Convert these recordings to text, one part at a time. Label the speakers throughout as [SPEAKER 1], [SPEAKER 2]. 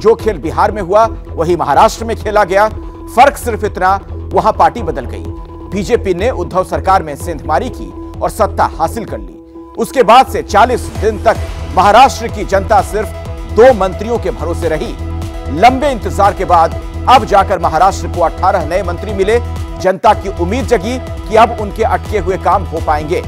[SPEAKER 1] जो खेल बिहार में हुआ वही महाराष्ट्र में खेला गया। फर्क सिर्फ इतना, वहां पार्टी बदल गई। बीजेपी ने उद्धव सरकार में सेंधमारी की और सत्ता हासिल कर ली। उसके बाद से 40 दिन तक महाराष्ट्र की जनता सिर्फ 2 मंत्रियों के भरोसे रही। लंबे इंतजार के बाद अब जाकर महाराष्ट्र को 18 नए मंत्री मिले। जनता की उम्मीद जगी कि अब उनके अटके हुए काम हो पाएंगे।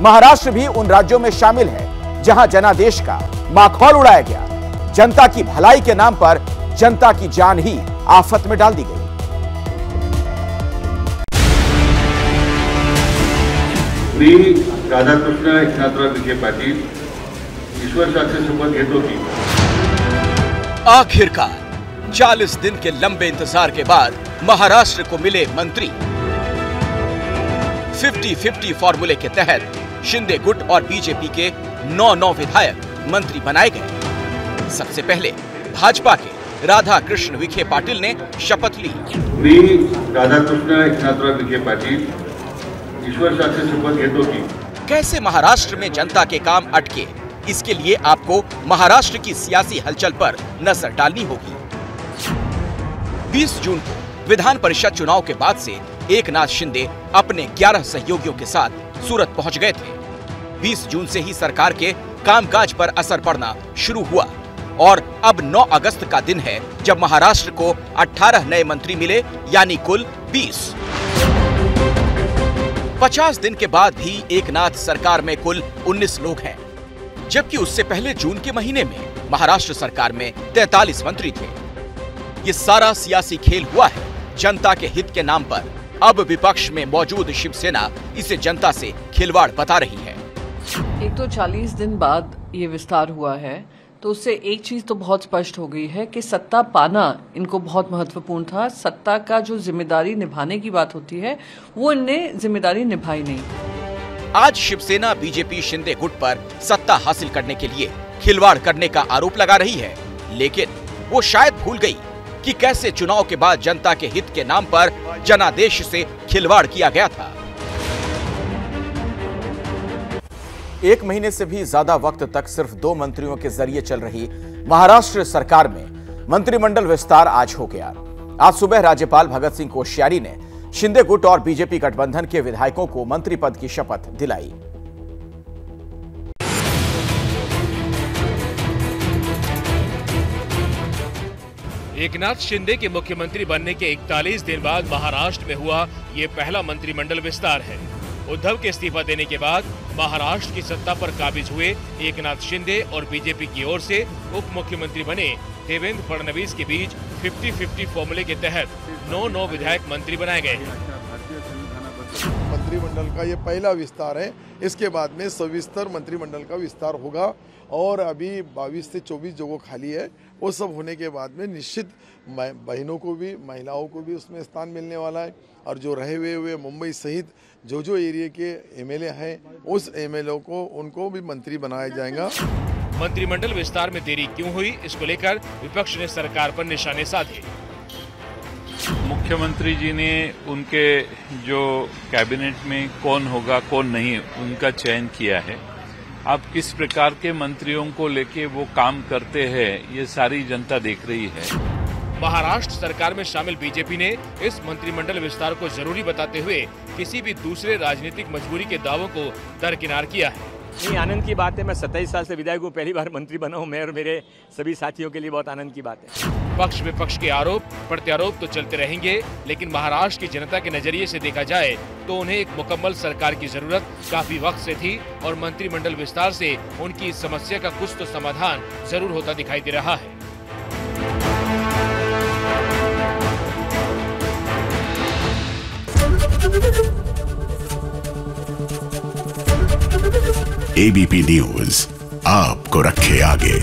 [SPEAKER 1] महाराष्ट्र भी उन राज्यों में शामिल है जहां जनादेश का माखौल उड़ाया गया। जनता की भलाई के नाम पर जनता की जान ही आफत में डाल दी गई।
[SPEAKER 2] मी राधाकृष्ण एकनाथराव विखे पाटील ईश्वर साक्षी शपथ घेतो की
[SPEAKER 1] आखिरकार 40 दिन के लंबे इंतजार के बाद महाराष्ट्र को मिले मंत्री। 50-50 फॉर्मूले के तहत शिंदे गुट और बीजेपी के 9 विधायक मंत्री बनाए गए। सबसे पहले भाजपा के राधाकृष्ण विखे पाटिल ने शपथ ली।
[SPEAKER 2] मी राधाकृष्ण एकनाथराव विखे पाटील ईश्वर साक्षी शपथ घेतो की।
[SPEAKER 1] कैसे महाराष्ट्र में जनता के काम अटके, इसके लिए आपको महाराष्ट्र की सियासी हलचल पर नजर डालनी होगी। 20 जून को विधान परिषद चुनाव के बाद से एकनाथ शिंदे अपने 11 सहयोगियों के साथ सूरत पहुंच गए थे। 20 जून से ही सरकार के कामकाज पर असर पड़ना शुरू हुआ और अब 9 अगस्त का दिन है जब महाराष्ट्र को 18 नए मंत्री मिले, यानी कुल 20। 50 दिन के बाद भी एकनाथ सरकार में कुल 19 लोग हैं, जबकि उससे पहले जून के महीने में महाराष्ट्र सरकार में 43 मंत्री थे। ये सारा सियासी खेल हुआ है जनता के हित के नाम पर। अब विपक्ष में मौजूद शिवसेना इसे जनता से खिलवाड़ बता रही है।
[SPEAKER 3] एक तो 40 दिन बाद ये विस्तार हुआ है, तो उससे एक चीज तो बहुत स्पष्ट हो गई है कि सत्ता पाना इनको बहुत महत्वपूर्ण था। सत्ता का जो जिम्मेदारी निभाने की बात होती है, वो इनने जिम्मेदारी निभाई नहीं।
[SPEAKER 1] आज शिवसेना बीजेपी शिंदे गुट पर सत्ता हासिल करने के लिए खिलवाड़ करने का आरोप लगा रही है, लेकिन वो शायद भूल गई कि कैसे चुनाव के बाद जनता के हित के नाम पर जनादेश से खिलवाड़ किया गया था। 1 महीने से भी ज्यादा वक्त तक सिर्फ 2 मंत्रियों के जरिए चल रही महाराष्ट्र सरकार में मंत्रिमंडल विस्तार आज हो गया। आज सुबह राज्यपाल भगत सिंह कोश्यारी ने शिंदे गुट और बीजेपी गठबंधन के विधायकों को मंत्री पद की शपथ दिलाई।
[SPEAKER 4] एकनाथ शिंदे के मुख्यमंत्री बनने के 41 दिन बाद महाराष्ट्र में हुआ ये पहला मंत्रिमंडल विस्तार है। उद्धव के इस्तीफा देने के बाद महाराष्ट्र की सत्ता पर काबिज हुए एकनाथ शिंदे और बीजेपी की ओर से उप मुख्यमंत्री बने देवेंद्र फडणवीस के बीच 50-50 फॉर्मूले के तहत 9 विधायक मंत्री बनाए गए हैं।
[SPEAKER 5] मंत्रिमंडल का ये पहला विस्तार है। इसके बाद में सविस्तर मंत्रिमंडल का विस्तार होगा और अभी 22 से 24 जगह खाली है। वो सब होने के बाद में निश्चित बहनों को भी, महिलाओं को भी उसमें स्थान मिलने वाला है। और जो रहे हुए मुंबई सहित जो एरिया के एमएलए हैं, उस एमएलए को उनको भी मंत्री बनाया जाएगा।
[SPEAKER 4] मंत्रिमंडल विस्तार में देरी क्यों हुई, इसको लेकर विपक्ष ने सरकार पर निशाने साधे।
[SPEAKER 6] मुख्यमंत्री जी ने उनके जो कैबिनेट में कौन होगा कौन नहीं, उनका चयन किया है। अब किस प्रकार के मंत्रियों को लेके वो काम करते हैं, ये सारी जनता देख रही है।
[SPEAKER 4] महाराष्ट्र सरकार में शामिल बीजेपी ने इस मंत्रिमंडल विस्तार को जरूरी बताते हुए किसी भी दूसरे राजनीतिक मजबूरी के दावों को दरकिनार किया है।
[SPEAKER 7] नहीं, आनंद की बात है। मैं 27 साल से विधायक हूँ, पहली बार मंत्री बना हूँ। मैं और मेरे सभी साथियों के लिए बहुत आनंद की बात है।
[SPEAKER 4] पक्ष विपक्ष के आरोप प्रत्यारोप तो चलते रहेंगे, लेकिन महाराष्ट्र की जनता के नजरिए से देखा जाए तो उन्हें एक मुकम्मल सरकार की जरूरत काफी वक्त से थी और मंत्रिमंडल विस्तार से उनकी इस समस्या का कुछ तो समाधान जरूर होता दिखाई दे रहा है।
[SPEAKER 8] एबीपी न्यूज आपको रखे आगे।